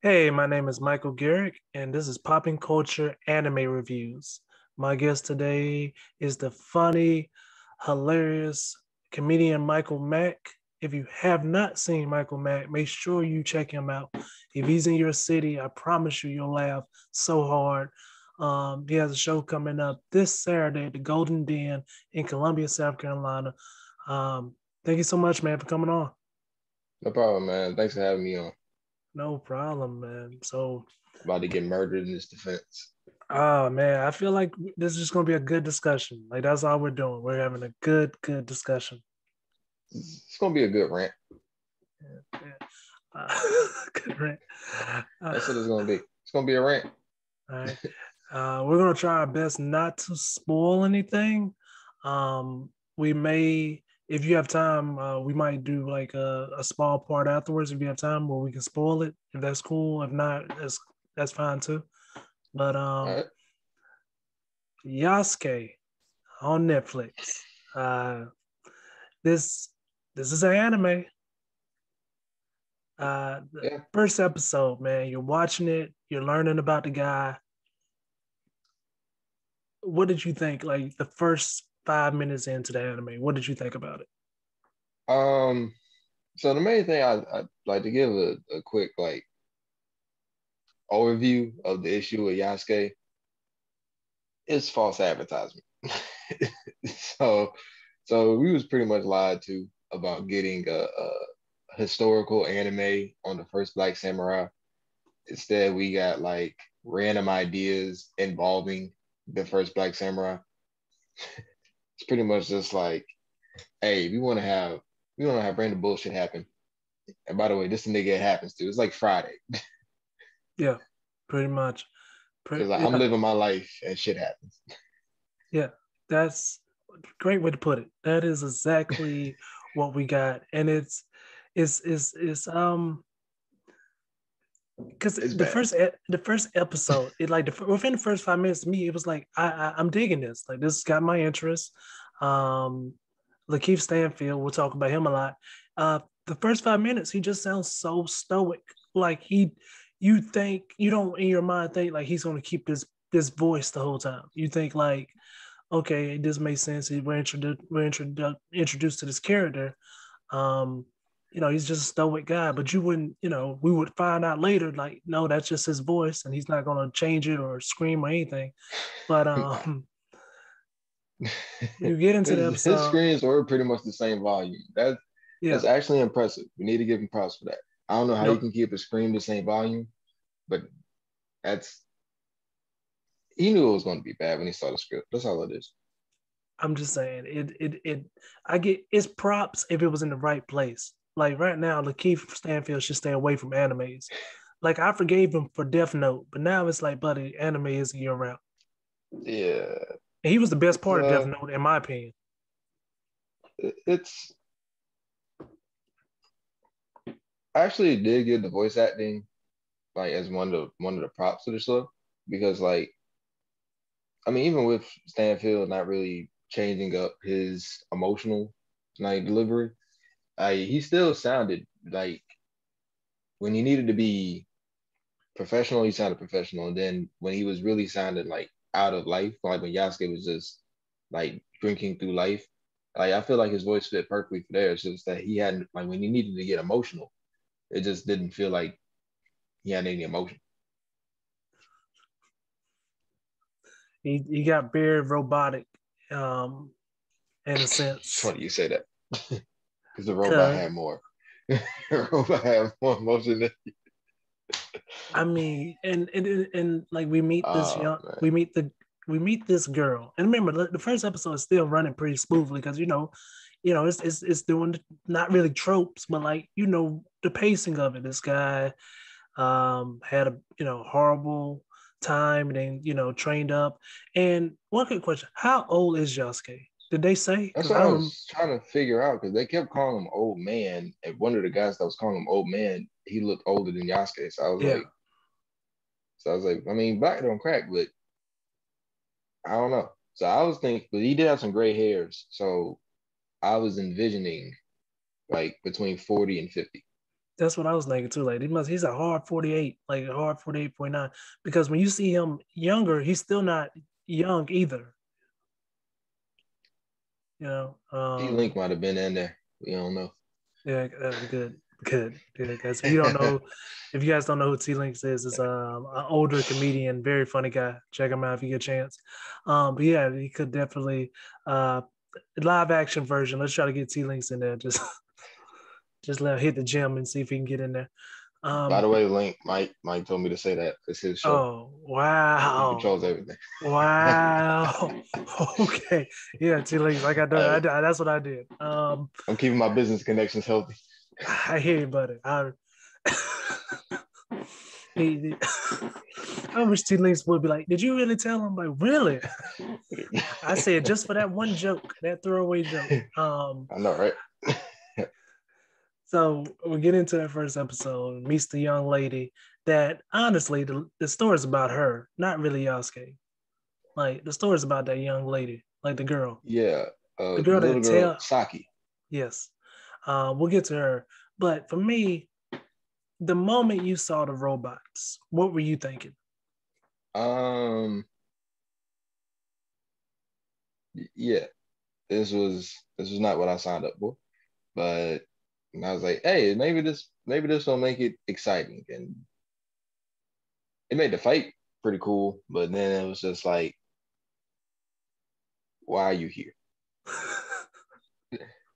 Hey, my name is Michael Garrick, and this is Popping Culture Anime Reviews. My guest today is the funny, hilarious comedian Michael Mack. If you have not seen Michael Mack, make sure you check him out. If he's in your city, I promise you, you'll laugh so hard. He has a show coming up this Saturday at the Golden Den in Columbia, South Carolina. Thank you so much, man, for coming on. No problem, man. Thanks for having me on. No problem, man. So, About to get murdered in this defense. oh man, I feel like this is just gonna be a good discussion. Like that's all we're doing. We're having a good discussion. It's gonna be a good rant. Yeah, yeah. Good rant. That's what Uh, it's gonna be. It's gonna be a rant. all right. We're gonna try our best not to spoil anything. We may, if you have time, we might do like a small part afterwards if you have time where we can spoil it. If that's cool. If not, that's fine too. But All right. Yasuke on Netflix. Uh, this this is an anime. The Yeah. first episode, man, you're watching it, you're learning about the guy. What did you think? Like the first 5 minutes into the anime, what did you think about it? Um. So the main thing I'd like to give a quick like overview of the issue with Yasuke is false advertisement. so so we was pretty much lied to about getting a historical anime on the first Black Samurai. Instead, we got like random ideas involving the first Black Samurai. It's pretty much just like, hey, we want to have random bullshit happen. And by the way, this the nigga it happens to. It's like Friday. Yeah, pretty much. It's like I'm Yeah, living my life and shit happens. yeah. That's a great way to put it. That is exactly what we got. And it's because It's the bad. first episode, it like within the first 5 minutes, to me, it was like I'm digging this. Like this got my interest. Um, Lakeith Stanfield, we'll talk about him a lot. The first 5 minutes, he just sounds so stoic. Like you think you don't in your mind think like he's going to keep this voice the whole time. You think like, okay, this makes sense. We're introduced to this character. Um, he's just a stoic guy, but you wouldn't, we would find out later, like, no, that's just his voice and he's not going to change it or scream or anything. But you get into the his episode, screens were pretty much the same volume. That's yeah, actually impressive. We need to give him props for that. I don't know how you no, can keep a screen the same volume, but that's he knew it was going to be bad when he saw the script. That's all it is. I'm just saying I get it's props if it was in the right place. Like right now, Lakeith Stanfield should stay away from animes. Like I forgave him for Death Note, but now it's like, buddy, anime is year round. Yeah, And he was the best it's part of Death Note, in my opinion. it's I actually did get the voice acting like as one of the props of the show because like I mean even with Stanfield not really changing up his emotional like delivery, he still sounded like when he needed to be professional, he sounded professional, and then when he was really sounding like out of life, like when Yasuke was just like drinking through life, like I feel like his voice fit perfectly for there. It's just that he hadn't like when he needed to get emotional, it just didn't feel like he had any emotion. He got very robotic, in a It's sense. funny you say that because the robot Cause had more. The robot had more emotion than. I mean, and like we meet this Oh young, man. we meet this girl, and remember the first episode is still running pretty smoothly because it's doing not really tropes, but like the pacing of it. This guy had a horrible time, and then trained up. And one quick question: how old is Yasuke? Did they say? That's Because what I I don't. was trying to figure out because they kept calling him old man, and one of the guys that was calling him old man, he looked older than Yasuke. Yeah, So I was like, I mean, black don't crack, but I don't know. So I was thinking, but he did have some gray hairs, so I was envisioning like between 40 and 50. That's what I was thinking too. Like he's a hard 48, like a hard 48.9. Because when you see him younger, he's still not young either. You know. T Link might have been in there. We don't know. Yeah, good, good, good. Guys, if you don't know, if you guys don't know who T Links is, it's an older comedian, very funny guy. Check him out if you get a chance. But yeah, he could definitely uh live action version. Let's try to get T Links in there. Just let him hit the gym and see if he can get in there. By Um, the way, Link, Mike told me to say that. It's his show. oh He wow, controls everything. wow. Okay, yeah, T Links. Like that's what I did. I'm keeping my business connections healthy. I hear you, buddy. He, I wish T Links would be like, did you really tell him? Like, really? I said just for that one joke, that throwaway joke. I know, right? So we get into that first episode, meets the young lady that honestly, the story's about her, not really Yasuke. Like the story's about that young lady, like the girl. Yeah. The The girl little that girl, tell Saki. yes. We'll get to her. But for me, the moment you saw the robots, what were you thinking? Um, yeah, this was not what I signed up for, but I was like, hey, maybe this will make it exciting, and it made the fight pretty cool. But then it was just like, why are you here?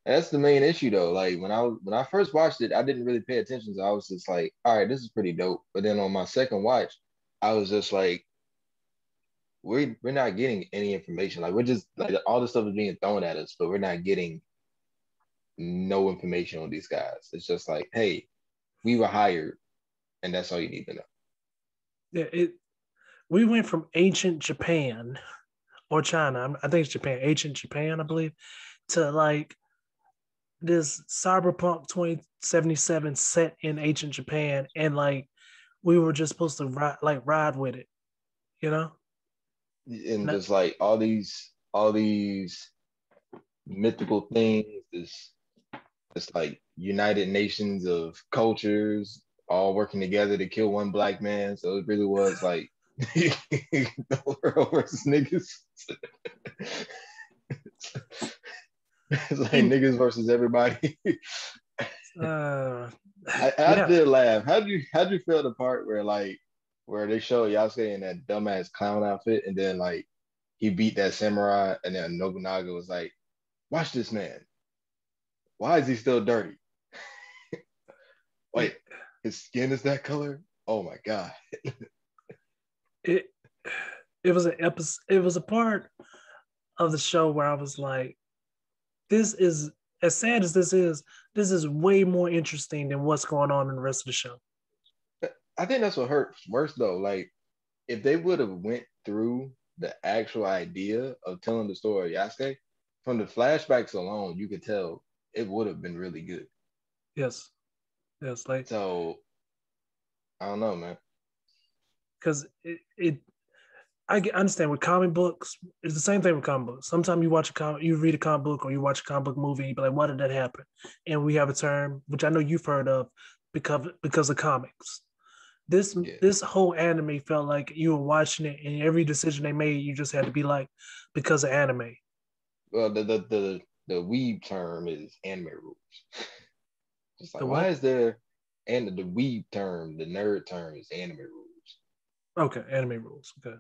That's the main issue though. Like when I first watched it, I didn't really pay attention. So I was just like, all right, this is pretty dope. But then on my second watch, I was just like, we're not getting any information. Like we're just like all this stuff is being thrown at us, but we're not getting no information on these guys. It's just like, hey, we were hired, and that's all you need to know. Yeah, we went from ancient Japan or China, I think it's Japan, ancient Japan, I believe, to like this cyberpunk 2077 set in ancient Japan, and like we were just supposed to ride with it, you know? And Not, just like all these mythical things, this like United Nations of cultures all working together to kill one black man. So it really was like the world versus niggas. It's like hey, niggas versus everybody. uh, I yeah, did laugh. How'd you feel the part where they show Yasuke in that dumbass clown outfit and then like he beat that samurai and then Nobunaga was like, watch this man. Why is he still dirty? it, Wait, his skin is that color? Oh my god. it it was an episode. It was a part of the show where I was like, this is as sad as this is. This is way more interesting than what's going on in the rest of the show. I think that's what hurts worse though. Like if they would have went through the actual idea of telling the story of Yasuke, from the flashbacks alone, you could tell it would have been really good. Yes, yes, like So I don't know, man. because I understand with comic books, it's the same thing with comic books. Sometimes you read a comic book or you watch a comic book movie, and you be like, "Why did that happen?" And we have a term which I know you've heard of because of comics. This Yeah. this whole anime felt like you were watching it, and every decision they made, you just had to be like, because of anime. Well, the weeb term is anime rules. Just The like why what? is there and the weeb term, the nerd term is anime rules. Okay, anime rules. Okay,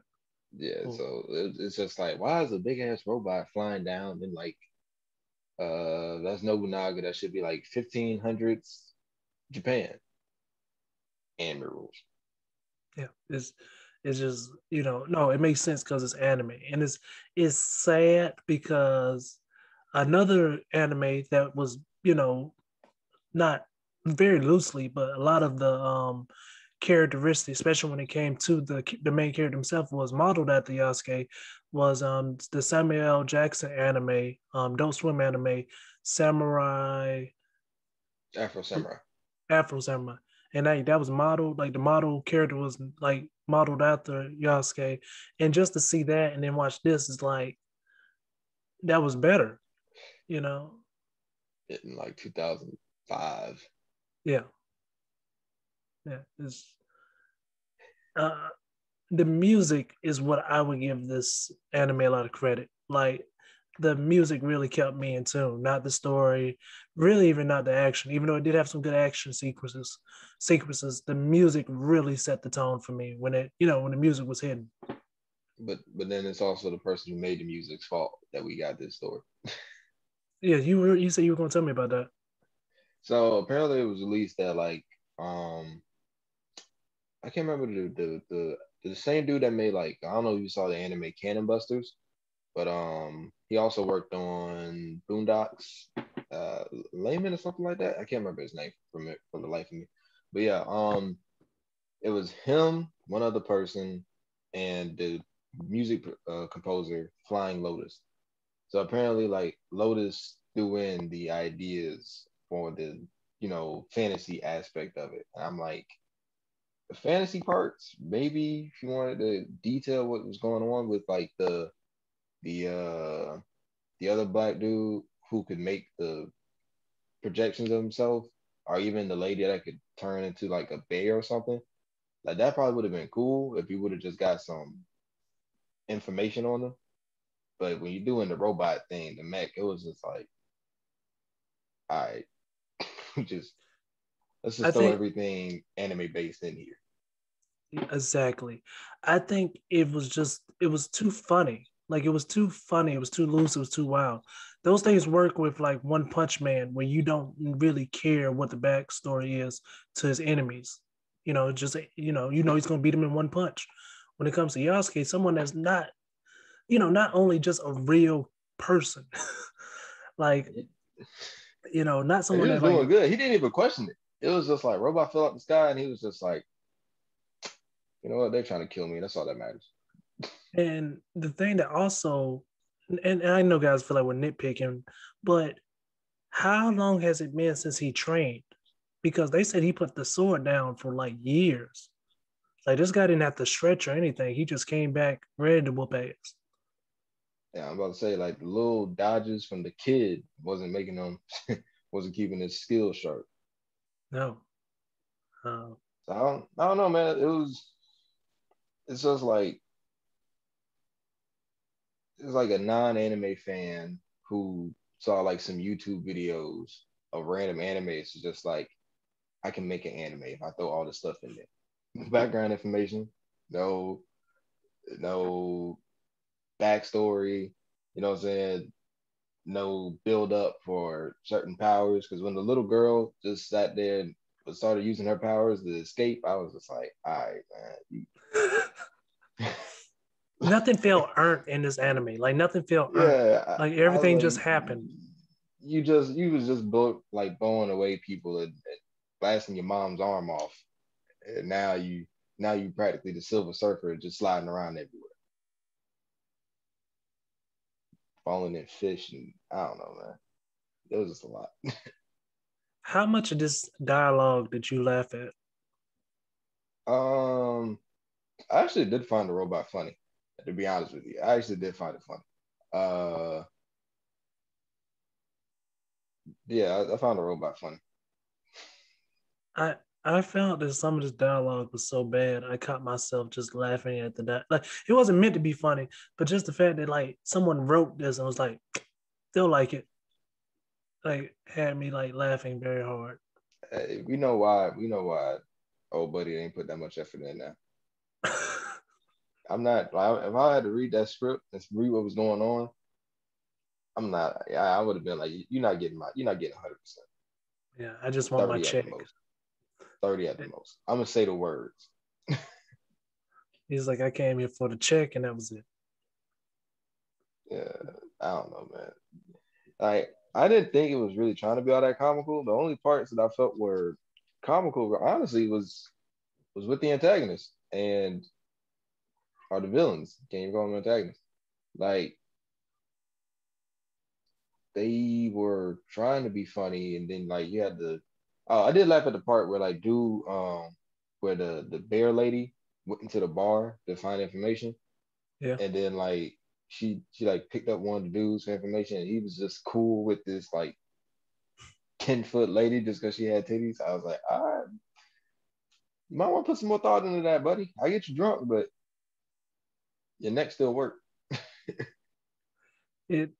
Yeah, cool. so it's just like why is a big ass robot flying down in like that's Nobunaga, that should be like 1500s Japan anime rules. Yeah, it's just no, it makes sense because it's anime, and it's sad because another anime that was not very loosely, but a lot of the characteristics, especially when it came to the main character himself, was modeled after Yasuke, was the Samuel L. Jackson anime, Don't Swim anime, Samurai Afro Samurai. Afro Samurai. And that was modeled, like the model character was like modeled after Yasuke. And just to see that and then watch this is like that was better, you know? In like 2005. Yeah. Yeah, it's uh, the music is what I would give this anime a lot of credit. Like the music really kept me in tune, not the story, really even not the action. Even though it did have some good action sequences, the music really set the tone for me when when the music was hidden. But then it's also the person who made the music's fault that we got this story. Yeah, you said you were gonna tell me about that. So apparently it was released at like I can't remember the same dude that made like I don't know if you saw the anime Cannon Busters, but he also worked on Boondocks, uh Layman or something like that. I can't remember his name from the life of me. But yeah, it was him, one other person, and the music composer Flying Lotus. So apparently, like Lotus threw in the ideas for the fantasy aspect of it. And I'm like, the fantasy parts, maybe if you wanted to detail what was going on with like the uh the other black dude who could make the projections of himself, or even the lady that could turn into like a bear or something. Like that probably would have been cool if you would have just got some information on them. But when you're doing the robot thing, the mech, it was just like, all right, just let's I just throw think everything anime based in here. exactly. I think it was too funny. Like it was too funny. It was too loose. It was too wild. Those things work with like One Punch Man, where you don't really care what the backstory is to his enemies. Just he's gonna beat him in one punch. When it comes to Yasuke, someone that's not not only just a real person, like not And he someone was that like. doing good. He didn't even question it. It was just like robot fell out the sky, and he was just like, you know what? They're trying to kill me. That's all that matters. And the thing that also, and I know guys feel like we're nitpicking, but how long has it been since he trained? Because they said he put the sword down for like years. Like this guy didn't have to stretch or anything. He just came back ready to whoop ass. Yeah, I'm about to say like the little dodges from the kid wasn't making him wasn't keeping his skills sharp. No. Uh, So I don't know, man. It's just like it's like a non-anime fan who saw like some YouTube videos of random anime. It's just like I can make an anime if I throw all this stuff in there. Background information, no, no backstory. You know what I'm saying? No build up for certain powers. Because when the little girl just sat there and started using her powers to escape, I was just like, all right, man. Nothing felt earned in this anime. Like nothing felt earned. Yeah, Like I was everything just like, happened. you was just like blowing away people and blasting your mom's arm off, and now you practically the Silver Surfer just sliding around everywhere, falling in fish, and I don't know, man. It was just a lot. How much of this dialogue did you laugh at? um, I actually did find the robot funny. To be honest with you, I actually did find it funny. Uh, yeah, I found the robot funny. I I felt that some of this dialogue was so bad. I caught myself just laughing at like it wasn't meant to be funny, but just the fact that like someone wrote this and was like, still like it, like had me like laughing very hard. We know why. We know why. Old buddy ain't put that much effort in there. I'm not. Like, if I had to read that script and read what was going on, I'm not. I would have been like, you're not getting 100%. Yeah, I just want my 30 at the check. most. 30 at the most. I'm gonna say the words. He's like, I came here for the check, and that was it. Yeah, I don't know, man. Like I didn't think it was really trying to be all that comical. The only parts that I felt were comical, honestly, was with the antagonist and or the villains. Can't even call them antagonists. Like they were trying to be funny, and then like you had the. Oh, I did laugh at the part where like dude, where the bear lady went into the bar to find information, Yeah, and then like she like picked up one of the dudes for information, and he was just cool with this like 10-foot lady just because she had titties. I was like, all right, You might want to put some more thought into that, buddy. I get you drunk, but your neck still work. It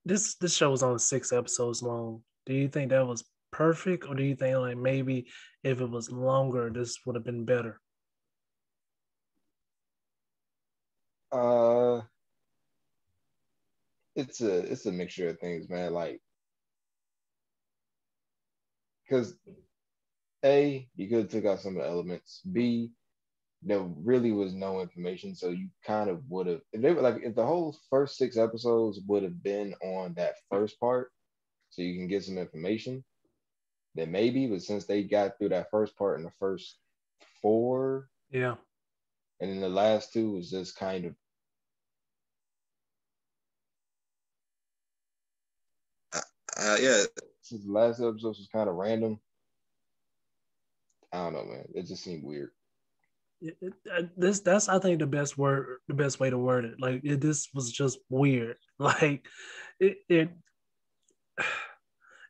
this show was only 6 episodes long. Do you think that was perfect, or do you think like maybe if it was longer, this would have been better? Uh, it's a mixture of things, man. Like, because A, you could have took out some of the elements. B, there really was no information, so you kind of would have if they were like if the whole first 6 episodes would have been on that first part, so you can get some information, then maybe. But since they got through that first part in the first four, Yeah, and then the last two was just kind of yeah. Since the last episode was kind of random, I don't know, man. It just seemed weird. this that's I think the best word, the best way to word it. Like this was just weird. Like it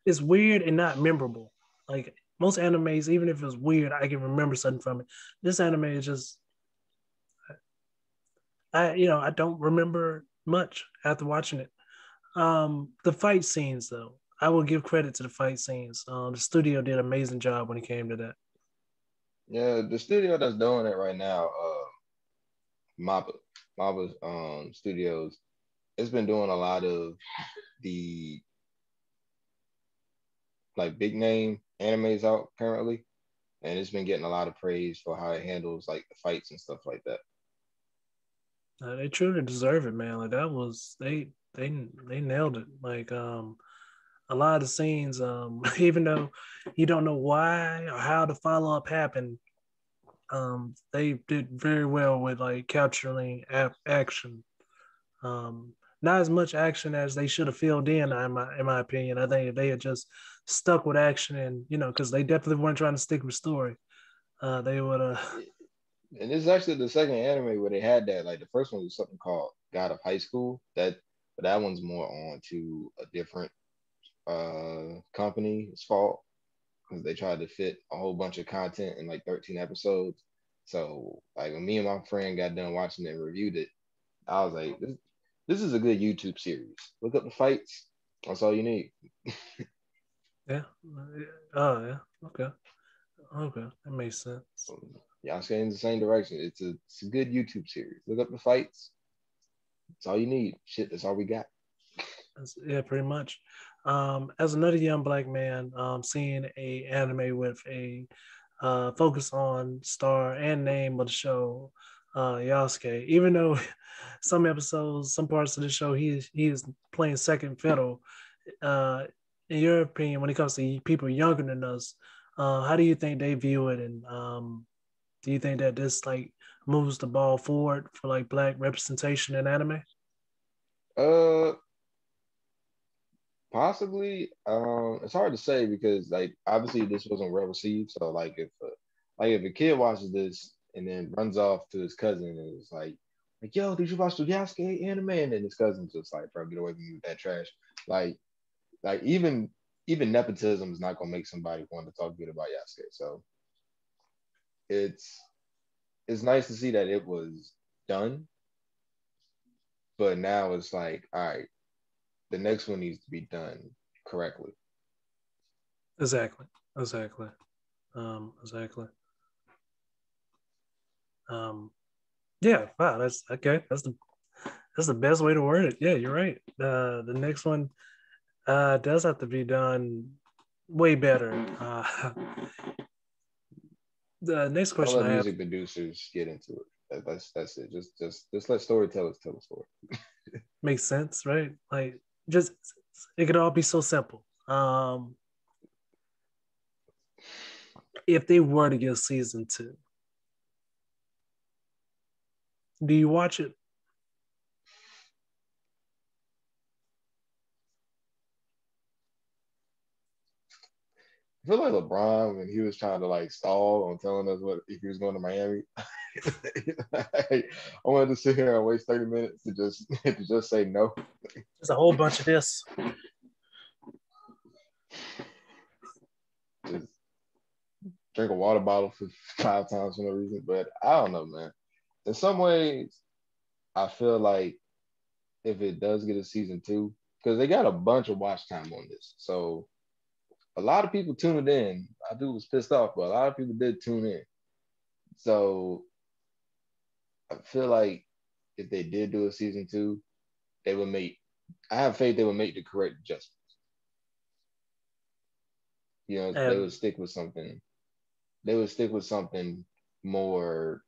it's weird and not memorable. Like most animes, even if it's weird, I can remember something from it. This anime is just I don't remember much after watching it. The fight scenes though, I will give credit to the fight scenes. The studio did an amazing job when it came to that. Yeah, the studio that's doing it right now, Mappa, Mappa's studios, it's been doing a lot of the like big name animes out currently, and it's been getting a lot of praise for how it handles like the fights and stuff like that. They truly deserve it, man. Like that was they nailed it. Like a lot of the scenes, even though you don't know why or how the follow up happened, they did very well with like capturing action. Um, Not as much action as they should have filled in my opinion. I think if they had just stuck with action and because they definitely weren't trying to stick with story, they would have. And this is actually the second anime where they had that. Like the first one was something called God of High School. But that one's more on to a different company's fault because they tried to fit a whole bunch of content in like 13 episodes. So like when me and my friend got done watching it and reviewed it, I was like, this is a good YouTube series. Look up the fights. That's all you need. Yeah. Oh yeah. Okay. Okay. That makes sense. Y'all stay in the same direction. It's a good YouTube series. Look up the fights. That's all you need. Shit, that's all we got. Yeah, pretty much. As another young black man, seeing a anime with a focus on star and name of the show, Yasuke. Even though some episodes, some parts of the show, he is playing second fiddle. Uh, in your opinion, when it comes to people younger than us, how do you think they view it? And do you think that this like moves the ball forward for like black representation in anime? Uh, Possibly. It's hard to say because like obviously this wasn't well received. So like if a kid watches this and then runs off to his cousin and is like yo, did you watch the Yasuke anime? And then his cousin's just like, bro, get away from me with that trash. Like like even nepotism is not gonna make somebody want to talk good about Yasuke. So it's it's nice to see that it was done, but now it's like, all right, the next one needs to be done correctly. Exactly. Exactly. Exactly. Um, yeah. Wow. That's okay. That's the best way to word it. Yeah, you're right. The next one does have to be done way better. The next I'll question let I have music producers get into it. That's it. Just let storytellers tell a story. makes sense, right? Like, just it could all be so simple. If they were to get season two, do you watch it? I feel like LeBron when he was trying to like stall on telling us what if he was going to Miami. I wanted to sit here and waste 30 minutes to just to just say no. There's a whole bunch of this. drink a water bottle for 5 times for no reason. But I don't know, man. In some ways, I feel like if it does get a season two, because they got a bunch of watch time on this, so a lot of people tuned in. I do was pissed off, but a lot of people did tune in. So I feel like if they did do a season two, they would make. I have faith they would make the correct adjustments. You know, they would Um, stick with something. They would stick with something more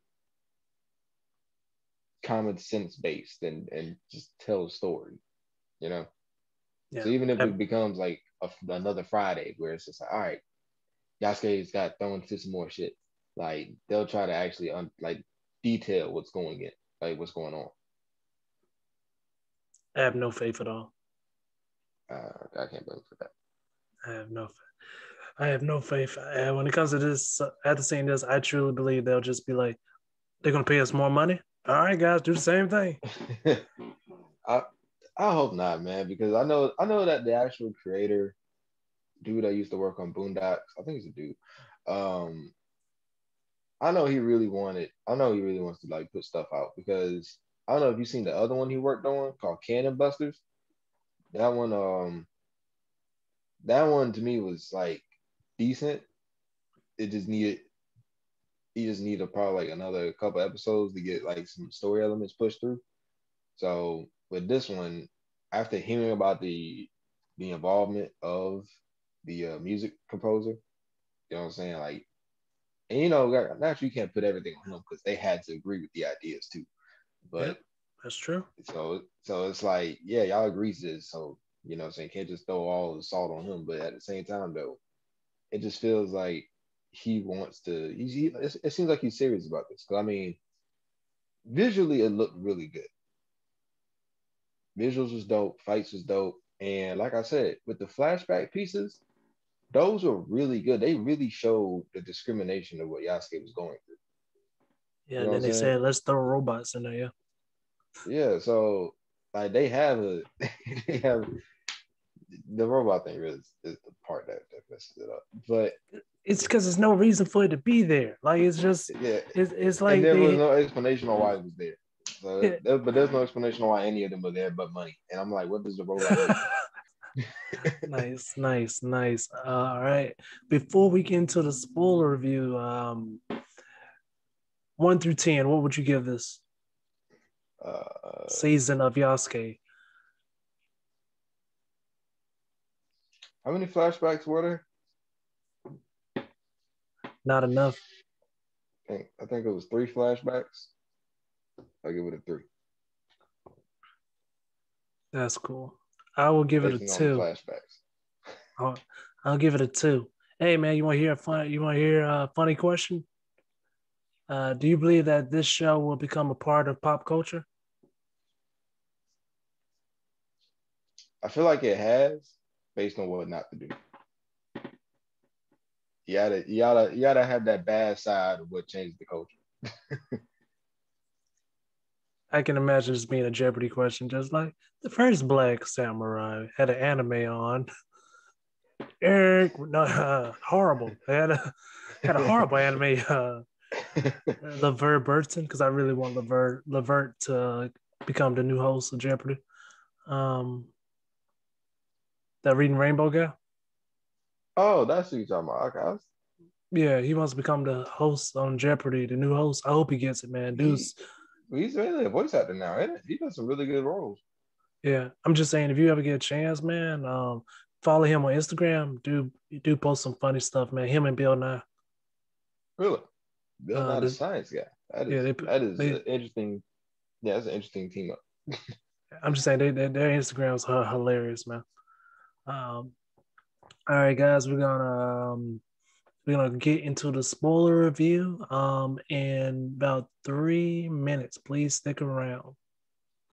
common sense based and just tell a story. You know, so yeah. even if it becomes like another Friday where it's just like, all right, Yasuke's got thrown into some more shit. Like they'll try to actually like detail what's going in, like what's going on. I have no faith at all. I can't blame for that. I have no. I have no faith. When it comes to this, after seeing this, I truly believe they'll just be like, they're gonna pay us more money. All right, guys, do the same thing. I I hope not, man, because I know that the actual creator, dude that used to work on Boondocks, I think he's a dude. Um, I know he really wanted. I know he really wants to like put stuff out because I don't know if you've seen the other one he worked on called Cannon Busters. That one, that one to me was like decent. It just needed he just needed probably like another couple episodes to get like some story elements pushed through. So with this one, after hearing about the involvement of the music composer, you know what I'm saying? Like, and naturally you can't put everything on him because they had to agree with the ideas too. But Yep, that's true. so it's like, yeah, y'all agree to this, so what I'm saying, can't just throw all the salt on him. But at the same time, though, it just feels like he wants to. It seems like he's serious about this. Because I mean, visually, it looked really good. Visuals was dope. Fights was dope. And like I said, with the flashback pieces, those were really good. They really showed the discrimination of what Yasuke was going through. Yeah, You and know what then I'm they saying? said let's throw robots in there. Yeah, Yeah. So like they have a they have the robot thing really is the part that messes it up. But it's because there's no reason for it to be there. Like it's just yeah, it's and like there was they. no explanation on why it was there. So, Yeah. but there's no explanation on why any of them were there but money. And I'm like, what does the robot do? Nice, nice, nice. All right. Before we get into the spoiler review, 1 through 10, what would you give this uh, season of Yasuke? how many flashbacks were there? Not enough. I think it was 3 flashbacks. I give it a 3 That's cool. I will give it a based on the two. flashbacks. I'll, I'll give it a two. Hey man, you want to hear a fun? You want to hear a funny question? Do you believe that this show will become a part of pop culture? I feel like it has, based on what not to do. You gotta have that bad side of what changed the culture. I can imagine this being a Jeopardy question, just like the first Black Samurai had an anime on. Eric, no, horrible. They had a horrible anime. LeVert Burton, because I really want Levert to become the new host of Jeopardy. Um, that Reading Rainbow guy. Oh, that's what you're talking about. Okay, Yeah, he wants to become the host on Jeopardy, the new host. I hope he gets it, man. he Dude's he's really a voice actor now, isn't it? He does some really good roles. yeah. I'm just saying, if you ever get a chance, man, follow him on Instagram. Do post some funny stuff, man. Him and Bill Nye. Really, Bill Nye the The, Science Guy. That yeah, is that is they. an interesting. Yeah, that's an interesting team up. I'm just saying, their Instagrams are hilarious, man. Um, all right, guys, we're gonna get into the spoiler review in about 3 minutes. Please stick around.